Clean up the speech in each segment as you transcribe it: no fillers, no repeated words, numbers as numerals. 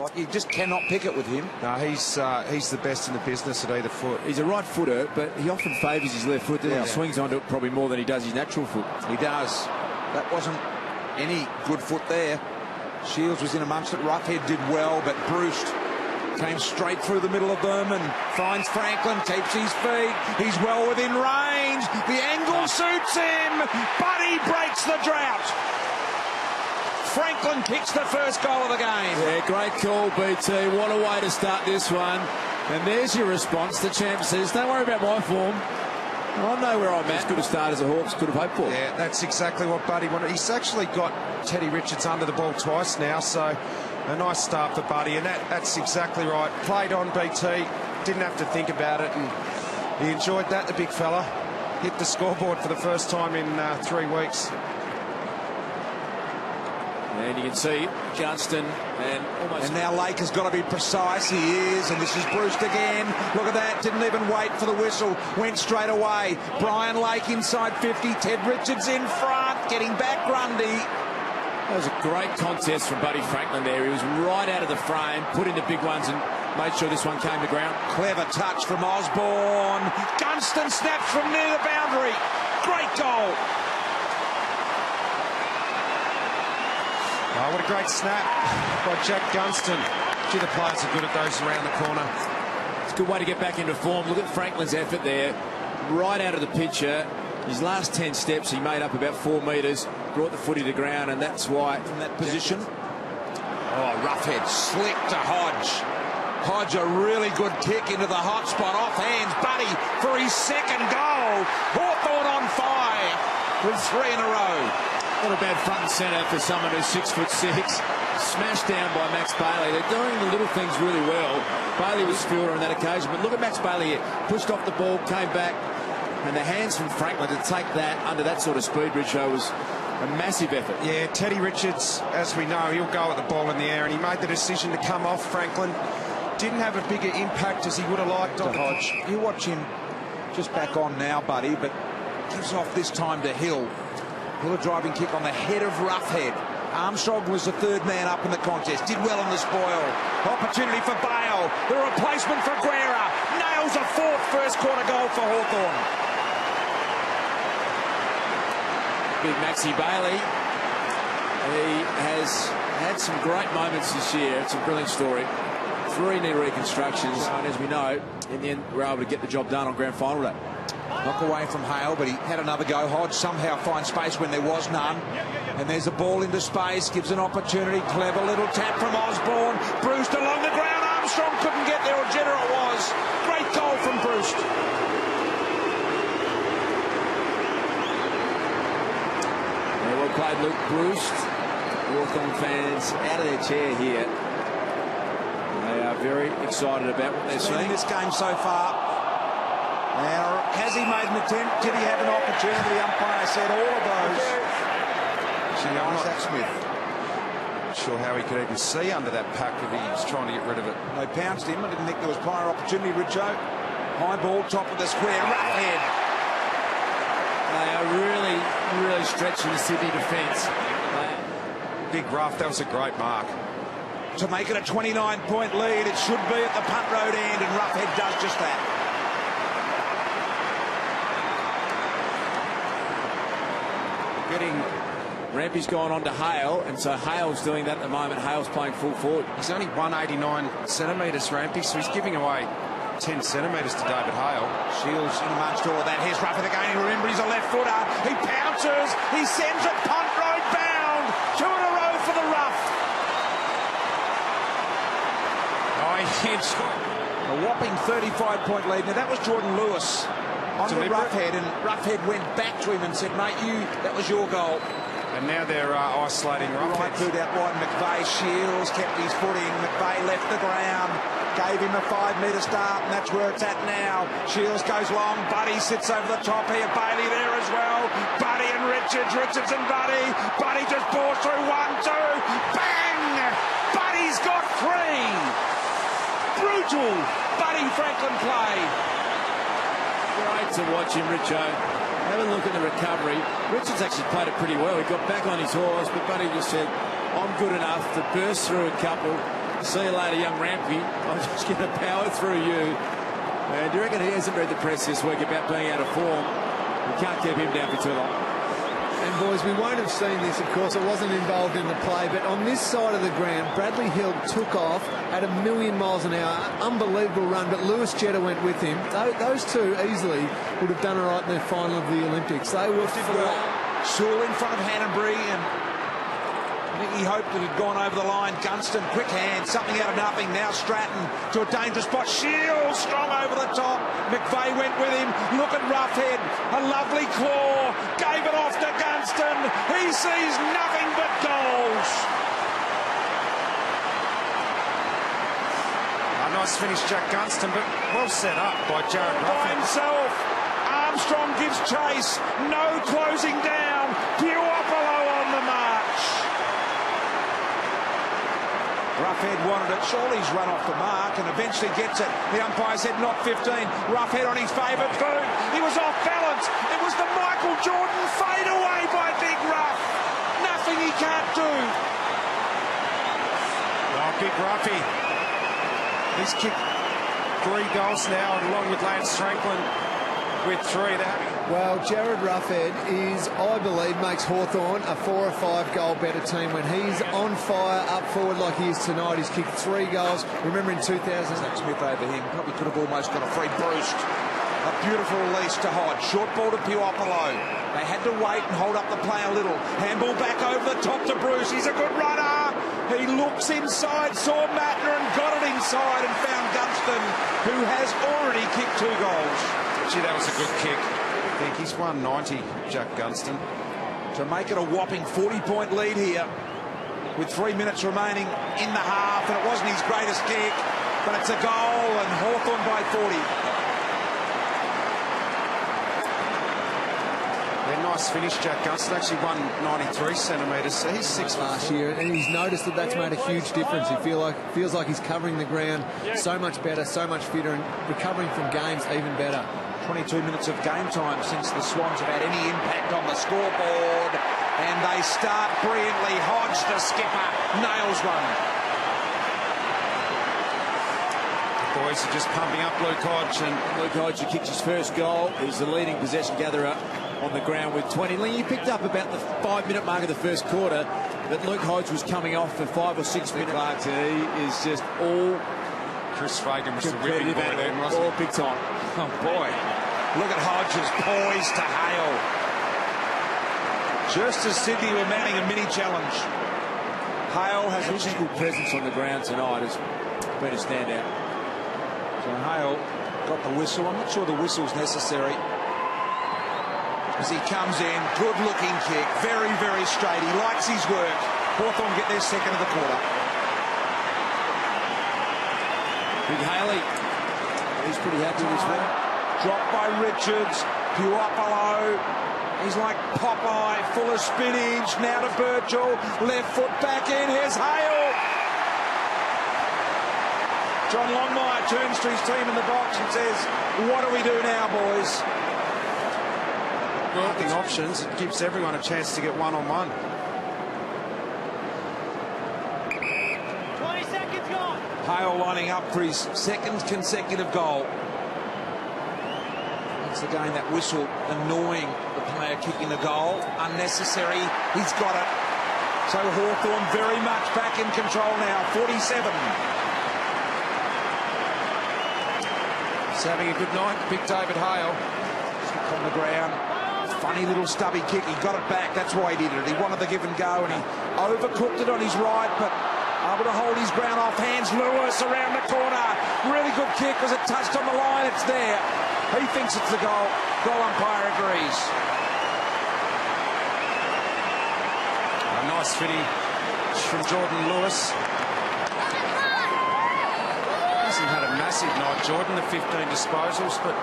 Like, you just cannot pick it with him. No, he's the best in the business at either foot. He's a right footer, but he often favours his left foot. He swings onto it probably more than he does his natural foot. He does. That wasn't any good foot there. Shields was in amongst it. Roughead did well, but Bruce came straight through the middle of them and finds Franklin, keeps his feet. He's well within range. The angle suits him. Buddy breaks the drought. Franklin kicks the first goal of the game. Yeah, great call, BT. What a way to start this one. And there's your response. The champ says, don't worry about my form. I know where I'm at. As good a start as the Hawks could have hoped for. Yeah, that's exactly what Buddy wanted. He's actually got Teddy Richards under the ball twice now, so a nice start for Buddy, and that's exactly right. Played on, BT, didn't have to think about it, and he enjoyed that, the big fella. Hit the scoreboard for the first time in 3 weeks. And you can see Gunston and now Lake has got to be precise. He is, and this is Bruce again. Look at that, didn't even wait for the whistle, went straight away. Brian Lake inside 50, Ted Richards in front, getting back Grundy. That was a great contest from Buddy Franklin there. He was right out of the frame, put in the big ones and made sure this one came to ground. Clever touch from Osborne. Gunston snaps from near the boundary. Great goal. Oh, what a great snap by Jack Gunston. Gee, the players are good at those around the corner. It's a good way to get back into form. Look at Franklin's effort there. Right out of the picture. His last 10 steps, he made up about 4 metres, brought the footy to ground, and that's why from that position. Oh, Roughead slick to Hodge. Hodge, a really good kick into the hot spot, off hands. Buddy for his second goal. Hawthorn on fire with 3 in a row. Not a bad front and centre for someone who's 6'6". Smashed down by Max Bailey. They're doing the little things really well. Bailey was fielder on that occasion, but look at Max Bailey here. Pushed off the ball, came back, and the hands from Franklin to take that under that sort of speed, Richo, was a massive effort. Yeah, Teddy Richards, as we know, he'll go at the ball in the air, and he made the decision to come off Franklin. Didn't have a bigger impact as he would have liked on Hodge. You watch him just back on now, Buddy, but gives off this time to Hill. Hill, a driving kick on the head of Roughead. Armstrong was the third man up in the contest. Did well on the spoil. Opportunity for Bale. The replacement for Guerra. Nails a 4th first quarter goal for Hawthorn. Big Maxi Bailey. He has had some great moments this year. It's a brilliant story. 3 knee reconstructions. And as we know, in the end, we're able to get the job done on grand final day. Knock away from Hale, but he had another go. Hodge somehow finds space when there was none. And there's a ball into space, gives an opportunity. Clever little tap from Osborne. Bruce along the ground. Armstrong couldn't get there, or Jenner it was. Great goal from Bruce. Yeah, well played, Luke Bruce. Hawthorn fans out of their chair here. They are very excited about what they're seeing in this game so far. Now, has he made an attempt? Did he have an opportunity? The umpire said all of those. I'm not Zach Smith. sure how he could even see under that pack if he was trying to get rid of it. They pounced him. I didn't think there was prior opportunity, Richo. High ball, top of the square. Roughead. They are really, really stretching the Sydney defence. Big rough. That was a great mark. To make it a 29-point lead, it should be at the punt road end, and Roughead does just that. Rampy's gone on to Hale, and so Hale's doing that at the moment. Hale's playing full forward. He's only 189 centimetres, Rampy, so he's giving away 10 centimetres to David Hale. Shields in amongst all of that. Here's Roughead again. Remember, he's a left footer. He pounces. He sends it punt road bound. 2 in a row for the Rough. Oh, he hits. A whopping 35-point lead. Now, that was Jordan Lewis on the Roughead, and Roughead went back to him and said, mate, that was your goal. And now they're isolating Roughead. Right boot out wide. McVeigh. Shields kept his footing. McVeigh left the ground. Gave him a 5-metre start, and that's where it's at now. Shields goes long. Buddy sits over the top here. Bailey there as well. Buddy and Richards. Richards and Buddy. Buddy just bores through 1, 2. Bang! Buddy's got 3. Brutal Buddy Franklin play. Great to watch him, Richo. Have a look at the recovery. Richards actually played it pretty well. He got back on his horse, but Buddy just said, I'm good enough to burst through a couple, See you later, young Rampy. I'm just going to power through you. And do you reckon he hasn't read the press this week about being out of form? We can't keep him down for too long. And boys, we won't have seen this, of course. I wasn't involved in the play, but on this side of the ground, Bradley Hill took off at 1,000,000 miles an hour. Unbelievable run, but Lewis Jetta went with him. Those two easily would have done all right in their final of the Olympics. They were flat. Sewell in front of Hannanbury, and I think he hoped it had gone over the line. Gunston, quick hand, something out of nothing. Now Stratton to a dangerous spot. Shields strong over the top. McVeigh went with him. Look at Roughhead. A lovely claw. Gave it off to Gunston. He sees nothing but goals. A nice finish, Jack Gunston, but well set up by Jared By Roughhead. himself. Armstrong gives chase. No closing down. Puopolo on the march. Roughhead wanted it. Shawley's run off the mark and eventually gets it. The umpire said not 15. Roughhead on his favourite boot. He was off balance. It was the Michael Jordan fade away by Big Rough. Nothing he can't do. Oh, Big Ruffy. He's kicked 3 goals now, along with Lance Franklin with 3. Well, Jared Roughhead is, I believe, makes Hawthorn a 4 or 5 goal better team when he's on fire up forward like he is tonight. He's kicked 3 goals. Remember in 2000. Zach Smith over him. Probably could have almost got a free boost. A beautiful release to Hodge. Short ball to Puopolo. They had to wait and hold up the play a little. Handball back over the top to Bruce. He's a good runner. He looks inside, saw Mattner and got it inside and found Gunston, who has already kicked 2 goals. Gee, that was a good kick. I think he's 190, Jack Gunston. To make it a whopping 40-point lead here with 3 minutes remaining in the half, and it wasn't his greatest kick, but it's a goal and Hawthorn by 40. Yeah, nice finish, Jack Gunston. Actually 193 centimetres, so he's 6 last year, and he's noticed that's made a huge difference. He feels like he's covering the ground so much better, so much fitter, and recovering from games even better. 22 minutes of game time since the Swans have had any impact on the scoreboard, and they start brilliantly. Hodge, the skipper, nails one. The boys are just pumping up Luke Hodge, and Luke Hodge, who kicked his first goal, is the leading possession gatherer on the ground with 20. He picked up about the 5-minute mark of the first quarter, but Luke Hodge was coming off for 5 or 6 minutes. Clark, he is just all Chris Fagan was the whipping boy there, wasn't all big time. Oh boy, look at Hodges poised to hail. Just as Sydney were mounting a mini challenge. Hale has a Physical presence on the ground tonight has been a standout. So Hale got the whistle. I'm not sure the whistle's necessary. As he comes in, good looking kick, very, very straight. He likes his work. Hawthorn get their second of the quarter. Big Haley, he's pretty happy with his work. Dropped by Richards. Puopolo. He's like Popeye, full of spinach. Now to Birchall. Left foot back in. Here's Hale. John Longmire turns to his team in the box and says, what do we do now, boys? Working options. It gives everyone a chance to get one-on-one. 20 seconds gone. Hale lining up for his second consecutive goal. Once again, that whistle annoying the player kicking the goal. Unnecessary. He's got it. So Hawthorn very much back in control now. 47. He's having a good night, Big David Hale. Stick on the ground. Funny little stubby kick. He got it back. That's why he did it. He wanted the give and go, and he overcooked it on his right, but able to hold his ground off hands. Lewis around the corner. Really good kick. Was it touched on the line? It's there. He thinks it's the goal. Goal umpire agrees. A nice finish from Jordan Lewis. Hasn't had a massive night, Jordan, the 15 disposals, but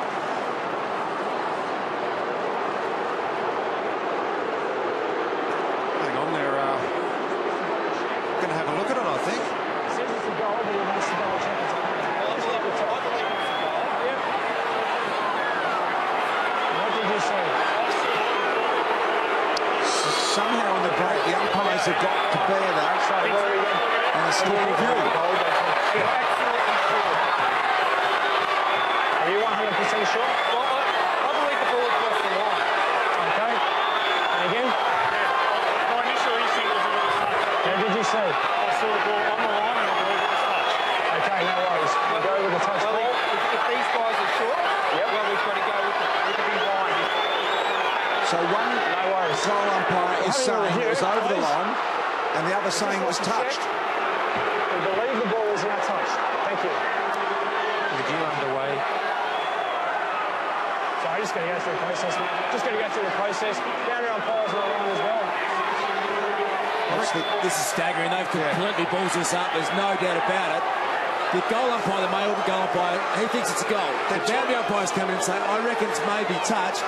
hang on, they're going to have a look at it, I think. Somehow in the break, the umpires have got to bear that and a score review. You're absolutely sure. Are you 100% sure? Well, I believe the ball across the line. Okay. And again? My initial instinct was that it was touched. How did you see? I saw the ball on the line and I believe it was touched. Okay, no worries. We'll go with the touch Well, ball. if these guys are short, well, we've got to go with the big line. So one No worries. goal umpire is Having a saying it was review, over the please. line, and the other saying it was touched. We believe the ball is now touched. Thank you. Review underway. So I'm just going to go through the process, mate. Just going to go through the process. Boundary umpires on the line as well. This is staggering. They've completely balls us up. There's no doubt about it. The goal umpire, the male goal umpire, he thinks it's a goal. The boundary umpires come in and say, I reckon it's maybe touch.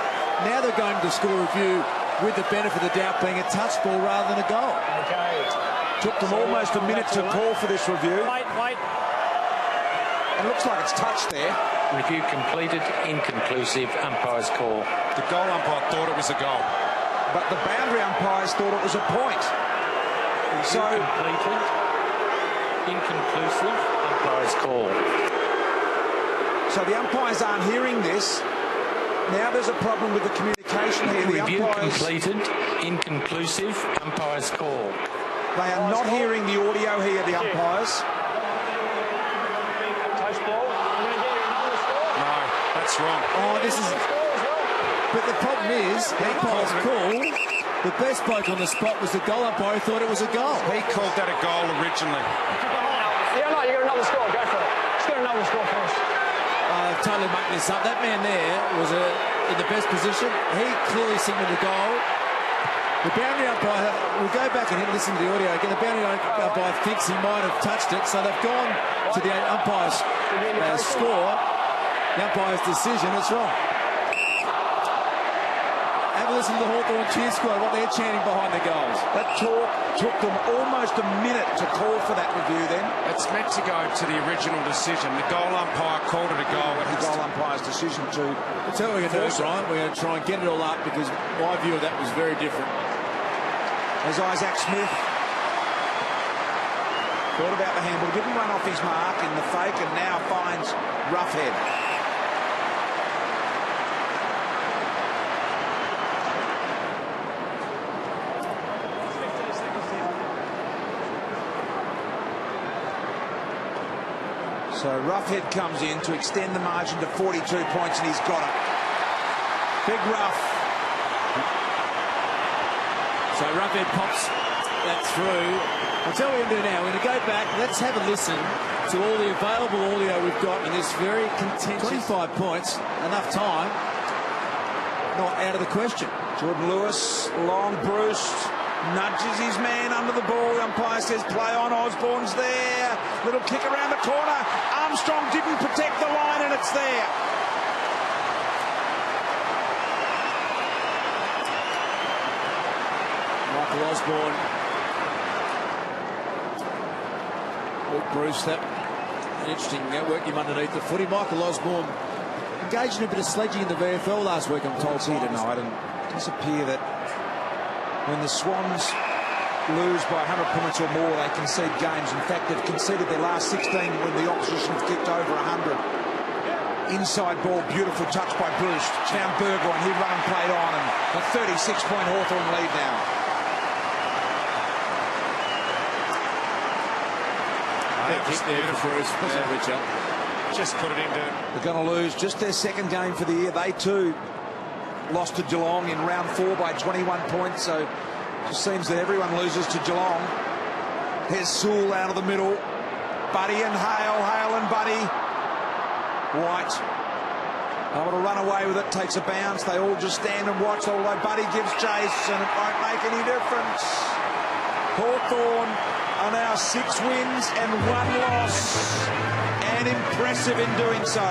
Now they're going to score review with the benefit of the doubt being a touch ball rather than a goal. Okay. Took them almost a minute to call for this review. Wait. It looks like it's touched there. Review completed, inconclusive, umpire's call. The goal umpire thought it was a goal. But the boundary umpires thought it was a point. So Completed, inconclusive, umpire's call. So the umpires aren't hearing this. Now there's a problem with the communication here. The Review umpires, completed, inconclusive, umpire's call. they are not hearing the audio here, the umpires. Touch ball. I'm going to get you another score. No, that's wrong. Oh, this is... Score as well. But the problem is, the umpire's call, the best bloke on the spot was the goal umpire who thought it was a goal. He called that a goal originally. Yeah, no, you got another score. Go for it. Just get another score first. Totally making this up. That man there was in the best position. He clearly signalled the goal. The boundary umpire, we'll go back and listen to the audio again. The boundary umpire thinks he might have touched it, so they've gone to the umpire's score. The umpire's decision, it's wrong. Have a listen to the Hawthorn cheer squad, what they're chanting behind the goals. That talk took them almost a minute to call for that review then. It's meant to go to the original decision. The goal umpire called it a goal. The goal umpire's decision to... I'll tell you what we're going to do, Brian. We're going to try and get it all up because my view of that was very different. As Isaac Smith thought about the handball, didn't run off his mark in the fake and now finds Roughhead. So Roughhead comes in to extend the margin to 42 points and he's got it. Big Rough. So Roughhead pops that through. I'll tell you what we're going to do now. We're going to go back. Let's have a listen to all the available audio we've got in this very contentious 25 points. Enough time. Not out of the question. Jordan Lewis, long Bruce, nudges his man under the ball. The umpire says play on. Osborne's there. Little kick around the corner. Armstrong didn't protect the line and it's there. Michael Osborne. Luke Bruce, that interesting work him underneath the footy. Michael Osborne engaged in a bit of sledging in the VFL last week, I'm told. Here tonight, and it does appear that when the Swans lose by 100 points or more, they concede games. In fact, they've conceded their last 16 when the opposition have kicked over 100. Inside ball, beautiful touch by Bruce. Found Burgoyne, he run and played on, and a 36-point Hawthorn lead now. Kick there for Bruce, wasn't it, Richard? Just put it into... They're going to lose just their second game for the year. They too lost to Geelong in round 4 by 21 points, so it just seems that everyone loses to Geelong. Here's Sewell out of the middle. Buddy and Hale and Buddy. White able to run away with it, takes a bounce. They all just stand and watch, although Buddy gives chase and it won't make any difference. Hawthorn are now 6 wins and 1 loss, and impressive in doing so.